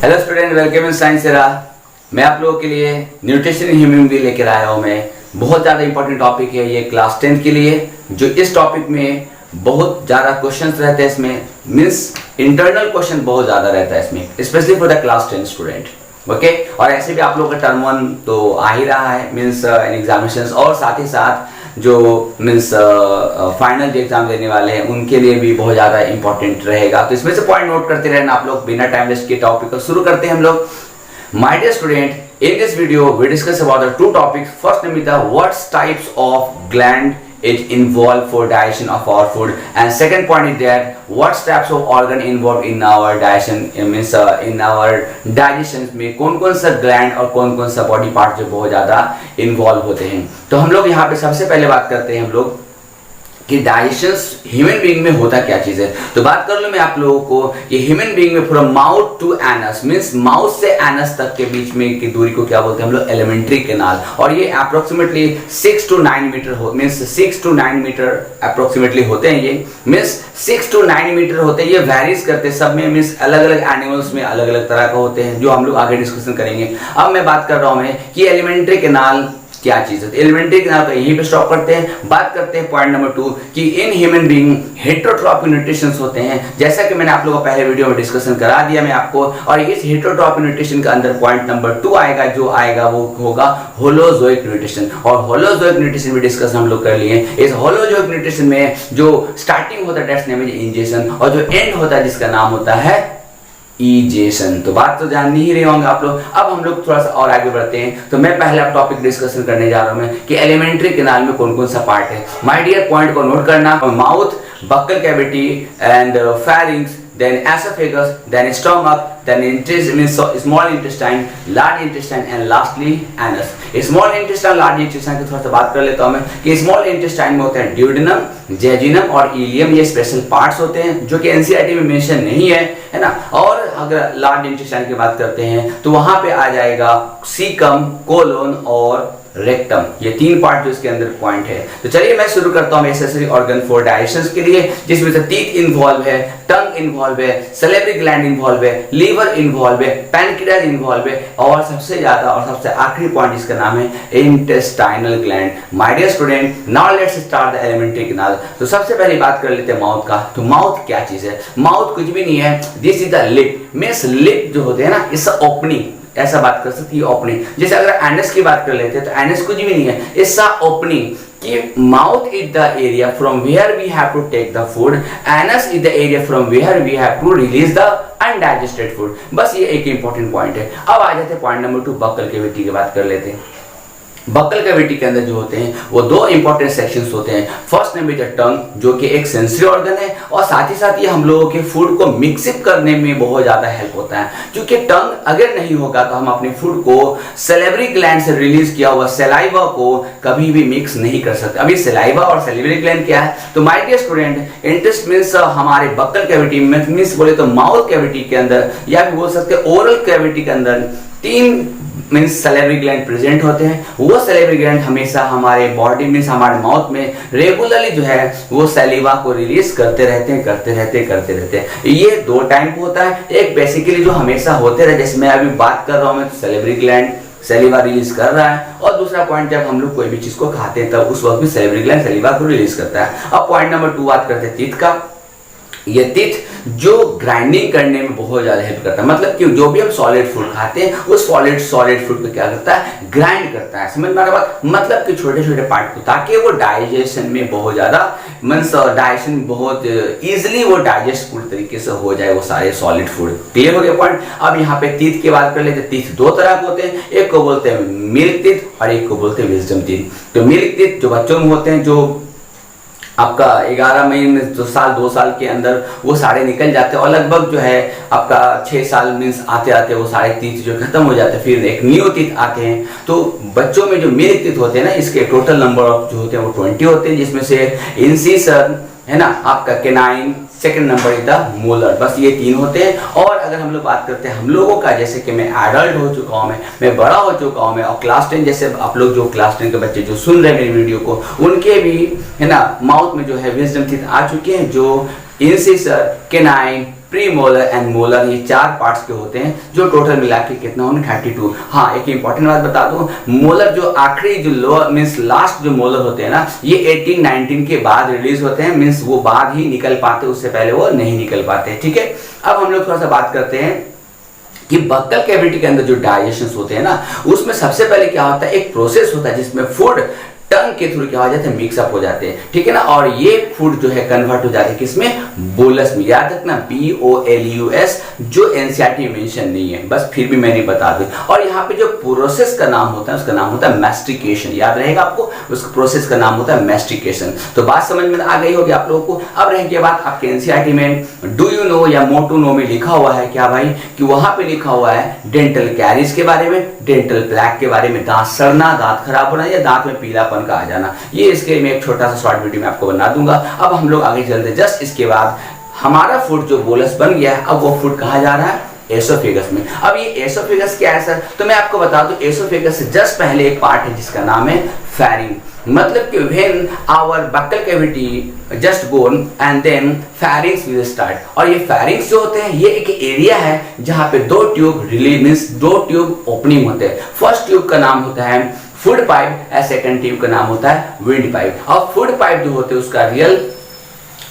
Hello student, welcome in science era. मैं आप लोगों के लिए न्यूट्रिशन ह्यूमन भी लेकर आया हूँ। मैं बहुत ज़्यादा इंपॉर्टेंट टॉपिक है ये क्लास 10 के लिए। जो इस टॉपिक में बहुत ज़्यादा क्वेश्चंस रहते हैं, इसमें मीन्स इंटरनल क्वेश्चन बहुत ज़्यादा रहता है इसमें, specially for the class 10 student. Okay, और ऐसे भी आप लोगों का टर्म 1 तो आ ही रहा है मीन्स इन एग्जामिनेशंस, और साथ ही साथ जो मीन्स फाइनल जो एग्जाम देने वाले हैं उनके लिए भी बहुत ज़्यादा इंपॉर्टेंट रहेगा। तो इसमें से पॉइंट नोट करते रहना आप लोग। बिना टाइम वेस्ट के टॉपिक को शुरू करते हैं हम लोग। My dear student, in this video we discuss about the two topics. First name is the what types of gland is involved for digestion of our food, and second point is that what types of organ involved in our digestion, means in our digestion में कौन कौन सा gland और कौन कौन सा body part जो बहुत ज़्यादा इन्वॉल्व होते हैं। तो हम लोग यहाँ पे सबसे पहले बात करते हैं हम लोग कि डाइजेशन ह्यूमन बीइंग में होता क्या चीज है। तो बात कर लो मैं आप लोगों को कि ह्यूमन बीइंग में पूरा mouth to anus means mouth से एनस तक के बीच में की दूरी को क्या बोलते हैं हम लोग, एलिमेंट्री कैनाल। और ये अप्रोक्सीमेटली 6 to 9 मीटर हो मींस 6 to 9 मीटर अप्रोक्सीमेटली होते हैं। ये मींस 6 to 9 मीटर होते हैं। ये वैरीज करते हैं सब में, मींस अलग अलग एनिमल्स में अलग अलग तरह का होते हैं, जो हम लोग आगे डिस्कशन करेंगे। अब मैं बात कर रहा हूं मैं कि एलिमेंट्री कैनाल क्या चीज है। एलिमेंट्री कैनाल को यहीं पे स्टॉप करते हैं। बात करते हैं पॉइंट नंबर 2 कि in human being heterotrophic nutritions होते हैं, जैसा कि मैंने आप लोगों को पहले वीडियो में डिस्कशन करा दिया मैं आपको। और इस हेटेरोट्रॉपिक न्यूट्रिशन के अंदर पॉइंट नंबर 2 आएगा, जो आएगा वो होगा होलोजोइक न्यूट्रिशन। और होलोजोइक न्यूट्रिशन में डिस्कस हम लोग कर लिए। इस होलोजोइक न्यूट्रिशन में जो स्टार्टिंग होता है दैट्स नेम इज इंजेशन, और जो एंड होता है जिसका नाम होता है इजेशन। तो बात तो जान ही रहे होंगे आप लोग। अब हम लोग थोड़ा सा और आगे बढ़ते हैं। तो मैं पहला टॉपिक डिस्कशन करने जा रहा हूं मैं कि एलिमेंट्री कैनाल में कौन कौन सा पार्ट है। माय डियर, पॉइंट को नोट करना। Mouth, buccal cavity and pharynx, then esophagus, then stomach, then small intestine, large intestine, and lastly anus. Small intestine, large intestine की थोड़ा सा बात कर लेता हूँ मैं कि small intestine में होते हैं duodenum, jejunum और ileum। ये स्पेशल पार्ट्स होते हैं जो कि एनसीईआरटी में मेंशन नहीं है ना। और अगर लार्ज इंटेस्टाइन की बात करते हैं तो वहां पे आ जाएगा सीकम, कोलोन और रेक्टम। ये 3 पार्ट जो इसके अंदर पॉइंट है। तो चलिए मैं शुरू करता हूं एसेसरी ऑर्गन फॉर डाइजेशन के लिए, जिसमें से टीथ इन्वॉल्व है, टंग इन्वॉल्व है, सलेवरी ग्लैंड इन्वॉल्व है, लीवर इन्वॉल्व है, पैनक्रियाज इन्वॉल्व है, और सबसे ज्यादा और सबसे आखिरी पॉइंट जिसका नाम है intestinal gland. My dear student, now let's start the alimentary canal. तो सबसे पहले बात कर लेते हैं माउथ का। तो माउथ क्या चीज है? माउथ कुछ भी नहीं है, this is the lip. Means lip जो होते हैं ना, इट्स ओपनिंग, ऐसा बात कर सकती है ओपनिंग। जैसे अगर एनस की बात कर लेते हैं तो एनस कुछ भी नहीं है, इट्स अ ओपनिंग। कि mouth is the area from where we have to take the food, anus is the area from where we have to release the undigested food. बस ये एक इंपॉर्टेंट पॉइंट है। अब आ जाते हैं पॉइंट नंबर 2, बक्कल कैविटी की बात कर लेते हैं। बक्कल कैविटी के अंदर जो होते हैं वो 2 इंपॉर्टेंट सेक्शंस होते हैं। फर्स्ट नेम इज टंग, जो कि एक सेंसरी ऑर्गन है, और साथ ही साथ ये हम लोगों के फूड को मिक्सअप करने में बहुत ज्यादा हेल्प होता है। क्योंकि टंग अगर नहीं होगा तो हम अपने फूड को सैलिवरी ग्लैंड से रिलीज किया हुआ सलाइवा को कभी भी मिक्स नहीं कर सकते। अभी सलाइवा और सैलिवरी ग्लैंड क्या है? तो my dear student, intest means हमारे बक्कल कैविटी में, मींस बोले तो माउथ कैविटी के अंदर, या भी बोल सकते हैं ओरल कैविटी के अंदर 3 मींस सैलिवरी ग्लैंड प्रेजेंट होते हैं। वो सैलिवरी ग्लैंड हमेशा हमारे बॉडी मींस हमारे माउथ में रेगुलरली जो है वो सैलिवा को रिलीज करते रहते हैं। ये 2 टाइम पे होता है। एक बेसिकली जो हमेशा होते रहे, जैसे मैं अभी बात कर रहा हूँ मैं, तो सैलिवरी ग्लैंड सैलिवा रिलीज कर रहा है, और दूसरा पॉइंट जब हम लोग कोई भी चीज को खाते हैं तब उस वक्त भी सैलिवरी ग्लैंड सैलिवा को रिलीज करता है। अब पॉइंट नंबर 2 बात करते हैं टीथ का। ये टीथ जो ग्राइंडिंग करने में बहुत ज्यादा हेल्प करता है, मतलब कि जो भी हम सॉलिड फूड खाते हैं उस सॉलिड फूड को क्या करता है, ग्राइंड करता है। समझ में आ रहा बात? मतलब कि छोटे छोटे पार्ट को, ताकि वो डाइजेशन में बहुत ज्यादा मींस डाइजेशन बहुत इजीली वो डाइजेस्टफुल तरीके से हो जाए वो सारे सॉलिड फूड। क्लियर हो गया पॉइंट? अब यहाँ पे टीथ की बात कर लेते हैं। टीथ 2 तरह के होते हैं, एक को बोलते हैं मिल्क टीथ और एक को बोलते हैं विजडम टीथ। तो मिल्क टीथ जो बच्चों में होते हैं, जो आपका 11 महीने 2 साल के अंदर वो सारे निकल जाते हैं, और लगभग जो है आपका 6 साल मींस आते आते वो सारे टीथ जो खत्म हो जाते हैं, फिर एक न्यू टीथ आते हैं। तो बच्चों में जो मिल्क टीथ होते हैं ना, इसके टोटल नंबर ऑफ जो होते हैं वो 20 होते हैं, जिसमें से इंसिशन है ना, आपका canine, second number is the molar. बस ये 3 होते हैं। और अगर हम लोग बात करते हैं हम लोगों का, जैसे कि मैं एडल्ट हो चुका हूँ, मैं बड़ा हो चुका हूँ मैं, और क्लास 10 जैसे आप लोग जो क्लास 10 के बच्चे जो सुन रहे हैं मेरी वीडियो को, उनके भी है ना माउथ में जो है विजडम टीथ आ चुके हैं, जो incisor, canine, premolar and molar, ये 4 पार्ट्स के होते हैं जो टोटल मिला के कितना होंगे 32। हाँ, एक इंपॉर्टेंट बात बता दूं, मोलर जो आखिरी जो लोअर मींस लास्ट जो मोलर होते हैं ना, ये 18-19 के बाद रिलीज होते हैं, मींस वो बाद ही निकल पाते, उससे पहले वो नहीं निकल पाते। ठीक है, अब हम लोग थोड़ा सा बात करते हैं कि बक्कल कैविटी के अंदर जो डाइजेशन होते हैं ना, उसमें सबसे पहले क्या होता है, एक प्रोसेस होता है जिसमें फूड टंग के थ्रू क्या हो जाते हैं, मिक्सअप हो जाते हैं। ठीक है ना, और ये फूड जो है कन्वर्ट हो जाते हैं किसमें, बोलस में। याद रखना BOLUS, जो एनसीईआरटी में मेंशन नहीं है, बस फिर भी मैंने बता दूं। और यहाँ पे जो प्रोसेस का नाम होता है उसका नाम होता है मैस्टिकेशन, याद रहेगा आपको, उस प्रोसेस का नाम होता है मैस्टिकेशन। तो बात समझ में आ गई होगी आप लोगों को। अब रह गया बात आपके एनसीईआरटी में डू यू नो या मोर टू नो में लिखा हुआ है क्या भाई, कि वहां पे लिखा हुआ है डेंटल कैरीज के बारे में, डेंटल प्लैक के बारे में, दांत सड़ना, दांत खराब होना या दांत में पीलापन का आ जाना। ये इसके मैं एक छोटा सा शॉर्ट वीडियो में आपको बना दूंगा। अब हम लोग आगे चलते, जस्ट इसके बाद हमारा फूड जो बोलस बन गया है, अब वो फूड कहाँ जा रहा है, एसोफेगस में। अब ये एसोफेगस क्या है सर, तो मैं आपको बता दूं, एसोफेगस से जस्ट पहले एक पार्ट है जिसका नाम है फेरिंग, मतलब कि when our buccal cavity just gone and then pharynx will start. और ये फेरिंग्स जो होते हैं, ये एक एरिया है जहां पे 2 tube release means 2 tube opening होते हैं। फर्स्ट ट्यूब का नाम होता है फूड पाइप और सेकंड ट्यूब का नाम होता है विंड पाइप। और फूड पाइप जो होते हैं उसका रियल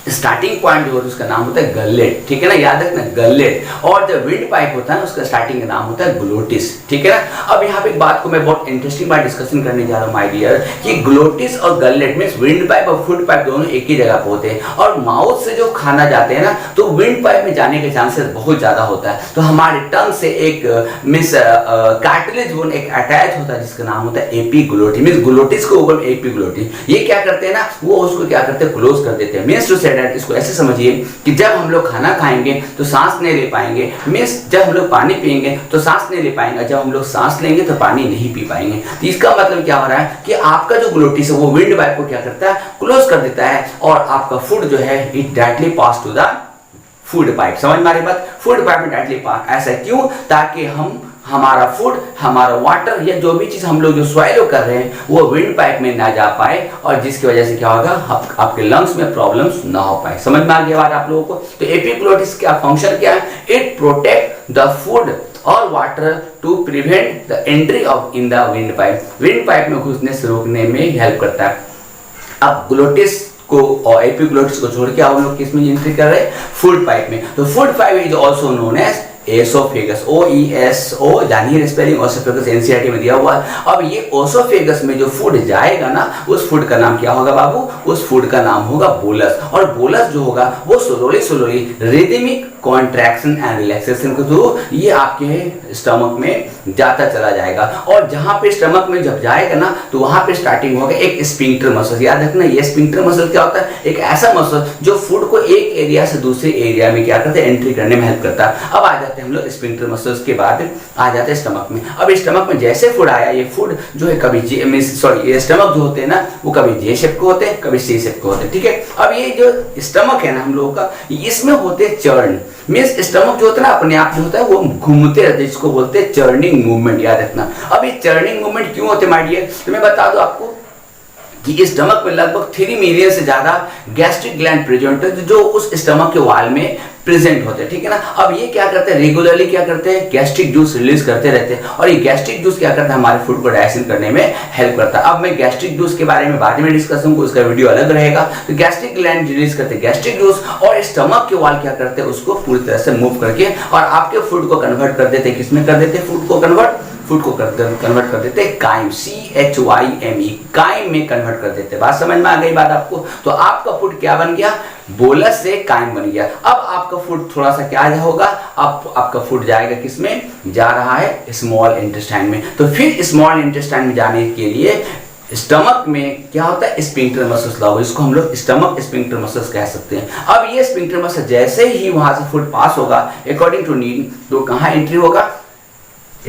स्टार्टिंग पॉइंट जो होता है उसका नाम होता है गलेट। ठीक है ना, याद रखना गलेट। और जो विंड पाइप होता है उसका स्टार्टिंग का नाम होता है ग्लोटिस। ठीक है ना, अब यहाँ पे एक बात को मैं बहुत इंटरेस्टिंग बात डिस्कशन करने जा रहा हूँ माय डियर, कि ग्लोटिस और गलेट मींस विंड पाइप और फूड पाइप दोनों एक ही जगह पे होते हैं। और माउथ से जो खाना जाते हैं ना, तो विंड पाइप में जाने के चांसेस बहुत ज्यादा होता है। तो हमारे टंग से एक मींस कार्टिलेज बोन एक अटैच होता है जिसका नाम होता है एपीग्लोटिस, मींस ग्लोटिस को ऊपर एपीग्लोटिस। ये क्या करते हैं ना, वो उसको क्या करते हैं, क्लोज कर देते हैं। मींस टू से इसको ऐसे समझिए कि जब हम लोग खाना खाएंगे तो सांस नहीं ले पाएंगे, मींस जब हम लोग पानी पिएंगे तो सांस नहीं ले पाएंगे, जब हम लोग सांस लेंगे तो पानी नहीं पी पाएंगे। तो इसका मतलब क्या हो रहा है कि आपका जो ग्लोटिस है वो विंड पाइप को क्या करता है, क्लोज कर देता है, और आपका फूड जो है it directly pass to the food pipe. समझ में आ रही बात, फूड पाइप में डायरेक्टली पास। ऐसा क्यों, ताकि हमारा फूड, हमारा वाटर या जो भी चीज हम लोग जो स्वाइलो कर रहे हैं वो विंड पाइप में ना जा पाए, और जिसकी वजह से क्या होगा, आपके लंग्स में प्रॉब्लम्स ना हो पाए। समझ में आ गया बात आप लोगों को। तो एपीग्लोटिस का फंक्शन क्या है, इट प्रोटेक्ट द फूड और water to prevent the entry of in the wind pipe. Wind pipe में घुसने से रोकने में हेल्प करता है। अब ग्लोटिस को और एपीग्लोटिस को छोड़ के हम लोग किस में एंट्री कर रहे हैं, फूड पाइप में। तो food pipe is also known as oesophagus, OESO, जानिए स्पेलिंग, ओसोफेगस एनसीईआरटी में दिया हुआ है। अब ये ओसोफेगस में जो फूड जाएगा ना, उस फूड का नाम क्या होगा बाबू, उस फूड का नाम होगा बोलस। और बोलस जो होगा वो slowly rhythmic contraction and relaxation के थ्रू ये आपके स्टमक में जाता चला जाएगा। और जहां पे स्टमक में जब जाएगा ना, तो वहां पे स्टार्टिंग होगा एक स्फिंक्टर मसल। याद रखना, ये स्फिंक्टर मसल क्या होता है, एक ऐसा मसल जो फूड को एक एरिया से दूसरे एरिया में क्या करता है, एंट्री करने में हेल्प करता है। अब आ जाते हैं हम लोग स्फिंक्टर मसल्स के बाद आ जाते हैं स्टमक में। अब स्टमक में जैसे फूड आया, ये फूड जो है कभी ये स्टमक जो होते हैं ना, वो कभी जे शेप के होते हैं, कभी सी शेप के होते हैं। ठीक है, अब ये जो स्टमक है ना हम लोगों का, इसमें होते हैं चर्न, मींस स्टमक जो होता है ना अपने आप जो होता है वो घूमते रहते हैं, जिसको बोलते हैं चर्निंग मूवमेंट। याद रखना। अब ये चर्निंग मूवमेंट क्यों होते हैं माय डियर, तो मैं बता दूं आपको कि इस स्टमक में लगभग 3 मिलियन से ज्यादा गैस्ट्रिक ग्लैंड प्रेजेंट है जो उस स्टमक के वॉल में प्रेजेंट होते हैं। ठीक है ना, अब ये क्या करते हैं, रेगुलरली क्या करते हैं, गैस्ट्रिक जूस रिलीज करते रहते हैं। और ये गैस्ट्रिक जूस क्या करता है, हमारे फूड को डाइजेशन करने में हेल्प करता है। अब मैं गैस्ट्रिक जूस के बारे में बाद में डिस्कस करूंगा, उसका वीडियो अलग रहेगा। तो गैस्ट्रिक ग्लैंड रिलीज करते हैं गैस्ट्रिक जूस, और स्टमक के वॉल क्या करते हैं, उसको पूरी तरह से मूव करके और आपके फूड को कन्वर्ट कर देते हैं। किसमें कर देते हैं, फूड को कन्वर्ट कर देते हैं काइम, CHYME, काइम में कन्वर्ट कर देते हैं। बात समझ में आ गई बात आपको। तो आपका फूड क्या बन गया, बोलस से काइम बन गया। अब आपका फूड थोड़ा सा क्या होगा, आपका फूड जाएगा किसमें, जा रहा है स्मॉल इंटेस्टाइन में। तो फिर स्मॉल इंटेस्टाइन में जाने के लिए स्टमक में क्या होता है, स्फिंक्टर मसल्स लागू, इसको हम लोग स्टमक स्फिंक्टर मसल्स कह सकते हैं। अब ये स्फिंक्टर मसल जैसे ही वहां से फूड पास होगा अकॉर्डिंग टू नीड, तो कहां एंट्री होगा,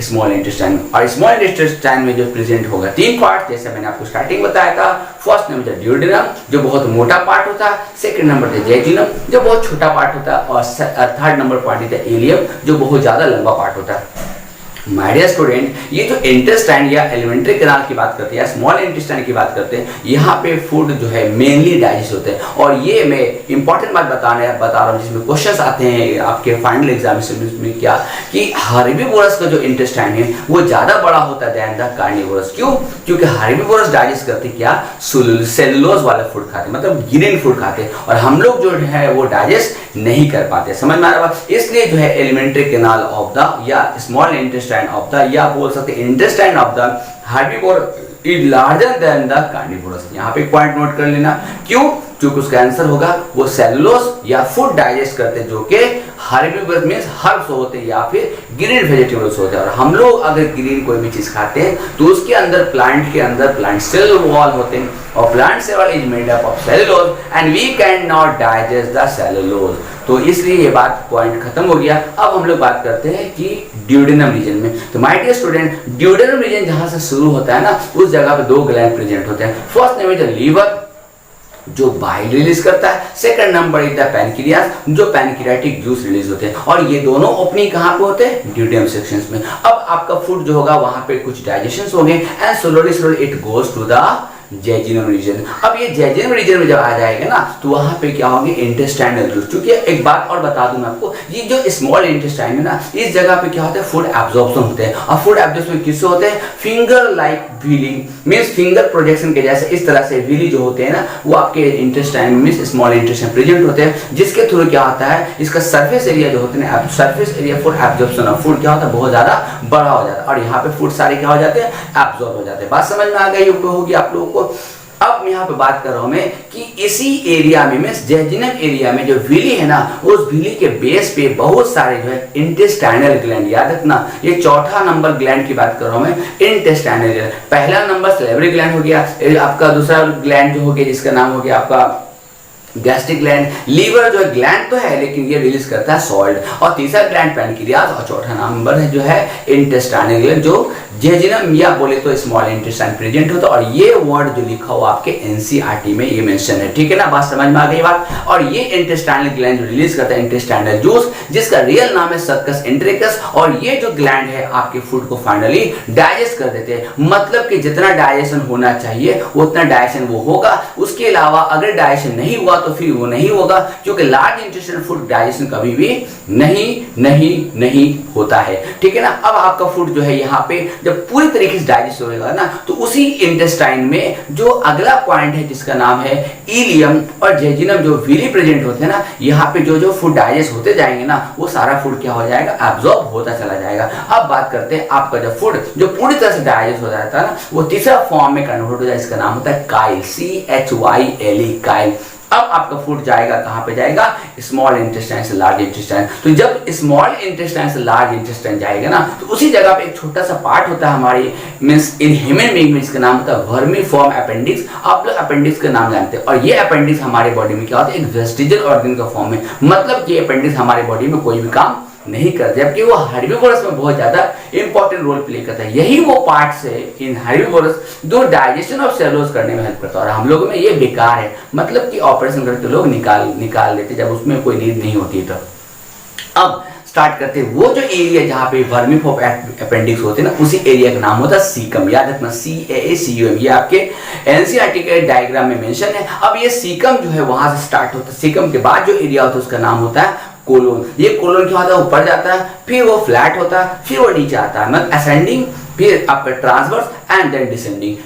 स्मॉल इंटेस्टाइन। और स्मॉल इंटेस्टाइन में जो प्रेजेंट होगा 3 पार्ट, जैसे मैंने आपको स्टार्टिंग बताया था। फर्स्ट नंबर है ड्यूडेनम जो बहुत मोटा पार्ट होता है, सेकंड नंबर है जेजुनम जो बहुत छोटा पार्ट होता है, और थर्ड नंबर पार्ट है इलियम जो बहुत ज्यादा लंबा पार्ट होता है। माय डियर स्टूडेंट, ये जो इंटेस्टाइन या एलिमेंट्री कैनाल की बात करते हैं या स्मॉल इंटेस्टाइन की बात करते हैं, यहाँ पे फूड जो है मेनली डाइजेस्ट होते हैं। और ये मैं इंपॉर्टेंट बात बता रहा हूँ जिसमें क्वेश्चंस आते हैं आपके फाइनल एग्जामिनेशन में, क्या कि हर्बीवोरस का जो इंटेस्टाइन है वो ज्यादा बड़ा होता है दैन द कार्निवोरस। क्यों? क्योंकि हर्बीवोरस डाइजेस्ट करते क्या, सेलुलोज वाले फूड खाते, मतलब ग्रीन फूड खाते, और हम लोग जो है वो डाइजेस्ट नहीं कर पाते। समझ में आ रहा है? इसलिए जो है एलिमेंट्री कैनाल ऑफ द या स्मॉल इंटेस्टाइन ऑफ द, या बोल सकते हैं intestine of the herbivore is larger than the carnivorous. यहाँ पे एक पॉइंट नोट कर लेना। क्यों? क्योंकि उसका आंसर होगा वो सेलुलोज या फूड डाइजेस्ट करते जो कि हर्बीवोरस मींस हर्ब्स होते हैं या फिर ग्रीन वेजिटेबल्स होते हैं। और हम लोग अगर ग्रीन कोई भी चीज खाते हैं तो उसके अंदर प्लांट के अंदर प्लांट सेल वॉल होते हैं, और plant cell wall is made up of cellulose and we can not digest the cellulose. तो इसलिए ये बात पॉइंट खत्म हो गया। अब हम लोग बात करते हैं कि ड्यूडेनम रीजन में। तो my dear student, duodenum region जहां से शुरू होता है ना, उस जगह पे दो ग्लैंड प्रेजेंट होते हैं। First name is the liver जो बाइल रिलीज करता है, second number is the pancreas जो पैनक्रियाटिक जूस रिलीज होते हैं, और ये दोनों ओपनिंग कहां पे होते हैं, ड्यूडेनम सेक्शंस में। अब आपका फूड जो होगा वहां पे कुछ डाइजेशंस होंगे and slowly it goes to the jejunum region. अब ये जेजिनम रीजन में जब आ जाएगा ना तो वहां पे क्या होंगे, इंटेस्टाइनल जूस। क्योंकि एक बात और बता दूं मैं आपको, ये जो स्मॉल इंटेस्टाइन है ना, इस जगह पे क्या होता है, फूड एब्जॉर्प्शन होते हैं। और फूड एब्जॉर्प्शन किससे होते हैं, finger like wheeling means finger projection के जैसे इस तरह से व्हीली जो होते हैं ना, वो आपके intestine means small intestine present होते हैं, जिसके थ्रू क्या होता है, इसका सरफेस एरिया जो होते हैं, surface area for absorption of food क्या होता है, बहुत ज्यादा बड़ा हो जाता है, और यहाँ पे फूड सारे क्या हो जाते हैं, एब्जॉर्ब हो जाते हैं। बात समझ में आ गई होगी आप लोगों को। अब यहाँ पे बात कर रहा हूं मैं कि इसी एरिया में मींस जेजिनम एरिया में जो विली है ना, उस विली के बेस पे बहुत सारे जो है इंटेस्टाइनल ग्लैंड, याद रखना ये चौथा नंबर ग्लैंड की बात कर रहा हूं मैं, इंटेस्टाइनल ग्लैंड। पहला नंबर सैलिवरी ग्लैंड हो गया, आपका दूसरा ग्लैंड जो हो गया जिसका नाम हो गया आपका गैस्ट्रिक ग्लैंड। लीवर जो है ग्लैंड तो है लेकिन ये रिलीज करता है सॉल्ट, और तीसरा ग्लैंड पैनक्रियास, और चौथा नंबर है जो है इंटेस्टाइनल ग्लैंड जो जेजिनम या बोले तो स्मॉल इंटेस्टाइन प्रेजेंट होता है। और ये वर्ड जो लिखा हुआ आपके एनसीईआरटी में ये मेंशन है, ठीक है ना, बात समझ में आ गई बात। और ये इंटेस्टाइनल ग्लैंड जो रिलीज करता है इंटेस्टाइनल जूस, जिसका रियल नाम है सक्कस एंटेरिकस, और ये जो ग्लैंड है आपके फूड को फाइनली डाइजेस्ट कर देते हैं। मतलब कि जितना डाइजेशन होना चाहिए उतना डाइजेशन वो होगा, उसके अलावा अगर डाइजेशन नहीं हुआ तो फिर वो नहीं होगा, क्योंकि लार्ज इंटेस्टाइन फूड डाइजेशन कभी भी नहीं होता है, ठीक है ना। अब आपका फूड जो है यहाँ पे जब पूरी तरीके से डाइजेस्ट होगा ना, तो उसी इंटेस्टाइन में जो अगला पॉइंट है जिसका नाम है इलियम और जेजिनम जो विली प्रेजेंट होते हैं ना, यहाँ पे जो फूड डाइजेस्ट होते जाएंगे ना, वो सारा फूड क्या हो जाएगा, एब्जॉर्ब होता चला जाएगा। अब बात करते हैं आपका जो फूड जो पूरी तरह से डाइजेस्ट हो जाता है ना, वो तीसरा फॉर्म में कन्वर्ट हो जाए, इसका नाम होता है काइल, CHYLE काइल। अब आपका फूड जाएगा कहां पे जाएगा, स्मॉल इंटेस्टाइन से लार्ज इंटेस्टाइन। तो जब स्मॉल इंटेस्टाइन से लार्ज इंटेस्टाइन जाएगा ना, तो उसी जगह पे एक छोटा सा पार्ट होता है हमारी मींस इन ह्यूमन बीइंग में, इसका नाम होता है वर्मीफॉर्म अपेंडिक्स। आप लोग अपेंडिक्स का नाम जानते हैं, और ये अपेंडिक्स हमारे बॉडी में क्या होता है, एक वेस्टिजियल ऑर्गन का फॉर्म है। मतलब कि अपेंडिक्स हमारे बॉडी में कोई भी काम नहीं करते, जबकि वो हर्बीवोरस में बहुत ज्यादा इंपॉर्टेंट रोल प्ले करता है। यही वो पार्ट्स है इन हर्बीवोरस जो डाइजेशन ऑफ सेलुलोज करने में हेल्प करता है, और हम लोगों में ये बेकार है, मतलब कि ऑपरेशन करते लोग निकाल लेते जब उसमें कोई नीड नहीं होती। तो अब स्टार्ट करते हैं वो जो एरिया जहां पे वर्मीफॉर्म अपेंडिक्स होते हैं ना, उसी एरिया का नाम होता है सीकम, याद रखना CAACUM, ये आपके एनसीईआरटी के डायग्राम में मेंशन है। अब ये सीकम जो है वहां से स्टार्ट होता है, सीकम के बाद जो एरिया होता है उसका नाम होता है कोलोन। ये कोलोन क्या होता है, ऊपर जाता है, फिर वो फ्लैट होता है, फिर वो नीचे आता है, मतलब असेंडिंग, फिर आपका ट्रांसवर्स एंड देन डिसेंडिंग।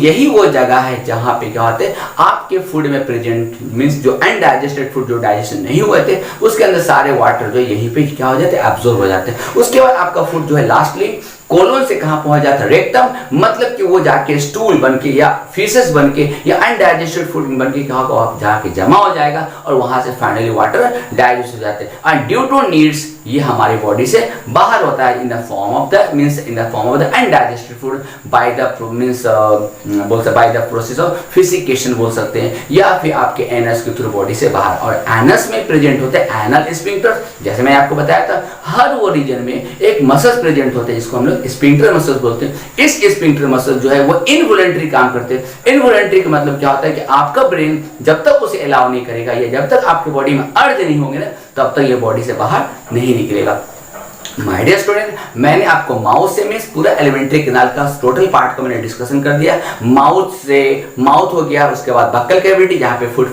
यही वो जगह है जहां पे क्या होते हैं आपके फूड में प्रेजेंट मींस जो अनडाइजेस्टेड फूड जो डाइजेशन नहीं हुए थे, उसके अंदर सारे वाटर जो यहीं पे क्या हो जाते हैं, एब्जॉर्ब हो जाते हैं। उसके बाद आपका फूड जो है लास्टली कोलोन से कहां पहुंच जाता है, रेक्टम, मतलब कि वो जाके स्टूल बनके या फीसेस बनके या अनडाइजेस्टेड फूड बनके कहां को जाके जमा हो जाएगा, और वहां से फाइनली वाटर डाइजेस्ट हो जाते हैं। एंड ड्यू टू नीड्स ये हमारी बॉडी से बाहर होता है in the form of the undigested food by the means by the process of defecation बोल सकते हैं, या फिर आपके एनस के थ्रू बॉडी से बाहर। और एनस में प्रेजेंट होते हैं एनल स्फिंक्टर, जैसे मैंने आपको बताया था, हर वो रीजन में एक मसल्स प्रेजेंट होते हैं जिसको हम लोग स्फिंक्टर मसल्स बोलते हैं। इस स्फिंक्टर मसल जो है वो इनवॉलंटरी काम करते हैं। इनवॉलंटरी का मतलब क्या होता है कि आपका ब्रेन जब तक उसे अलाउ नहीं करेगा या जब तक आपके बॉडी में अर्ज नहीं होंगे ना, तब तक ये बॉडी से बाहर नहीं निकलेगा। माय डियर स्टूडेंट, मैंने आपको माउथ से मीन्स पूरा एलिमेंट्री कैनाल का टोटल पार्ट को मैंने डिस्कशन कर दिया। माउथ हो गया, उसके बाद बक्कल कैविटी जहाँ पे फूड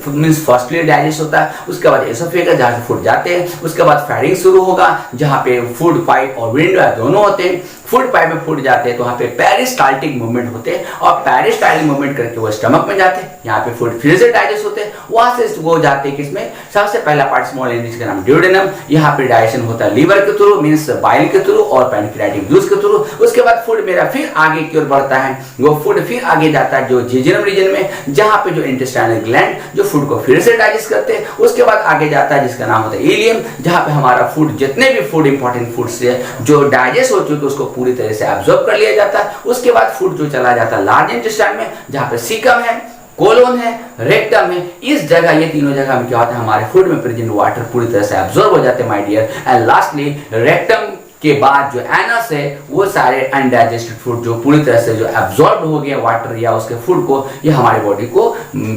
मीन्स फर्स्टली डाइजेस्ट होता है, उसके बाद एसोफेगस जहाँ से फूड जाते हैं, उसके बाद फैरिंग शुरू होगा जहाँ पे फूड पाइप और विंडो दोनों होते हैं। फूड पाइप में फूड जाते हैं तो वहाँ पे पेरिस्टाल्टिक मूवमेंट होते हैं और पेरिस्टाल्टिक मूवमेंट करके वो स्टमक में जाते हैं, यहाँ पे फूड फिर से डाइजेस्ट होते हैं, वहां से वो जाते हैं किसमें, सबसे पहला पार्ट स्मॉल इंटेस्टाइन का नाम ड्यूडेनम, यहाँ पे डाइजेशन होता है लीवर के थ्रू मींस बाइल के थ्रू और पैनक्रियाटिक जूस के थ्रू। उसके बाद फूड मेरा फिर आगे की ओर बढ़ता है, वो फूड फिर आगे जाता है जो जेजुनम रीजन में, जहाँ पे जो इंटेस्टाइनल ग्लैंड जो फूड को फिर से डाइजेस्ट करते हैं। उसके बाद आगे जाता है जिसका नाम होता है इलियम, जहाँ पे हमारा फूड जितने भी फूड इंपॉर्टेंट फूड से जो डाइजेस्ट हो चुके उसको पूरी तरह से एब्जॉर्ब कर लिया जाता है। उसके बाद फूड जो चला जाता है लार्ज इंटेस्टाइन में, जहाँ पे सीकम है, कोलोन है, रेक्टम है। इस जगह ये तीनों जगह में क्या होता है, हमारे फूड में प्रेजेंट वाटर पूरी तरह से एब्जॉर्ब हो जाते हैं my dear. And lastly rectum के बाद जो एनस है वो सारे अनडाइजेस्टेड फूड जो पूरी तरह से जो एब्जॉर्ब हो गया वाटर या उसके फूड को, ये हमारे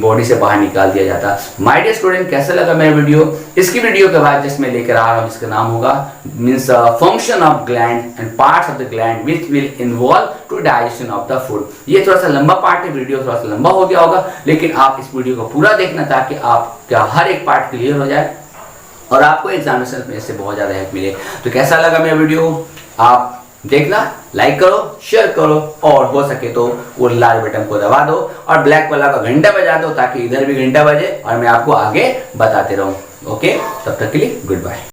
बॉडी से बाहर निकाल दिया जाता है। माय डियर स्टूडेंट, कैसा लगा मेरा वीडियो? इसकी वीडियो के बाद जिसमें लेकर आ रहा हूँ जिसका नाम होगा means function of gland and parts of the gland which will involve to digestion of the food. ये थोड़ा सा लंबा पार्ट है, वीडियो थोड़ा सा लंबा हो गया होगा, लेकिन आप इस वीडियो को पूरा देखना ताकि आपका हर एक पार्ट क्लियर हो जाए और आपको एग्जामिनेशन में इससे बहुत ज्यादा हेल्प मिले। तो कैसा लगा मेरा वीडियो? आप देखना, लाइक करो, शेयर करो और हो सके तो वो लाल बटन को दबा दो और ब्लैक वाला का घंटा बजा दो ताकि इधर भी घंटा बजे और मैं आपको आगे बताते रहूं। ओके, तब तक के लिए गुड बाय।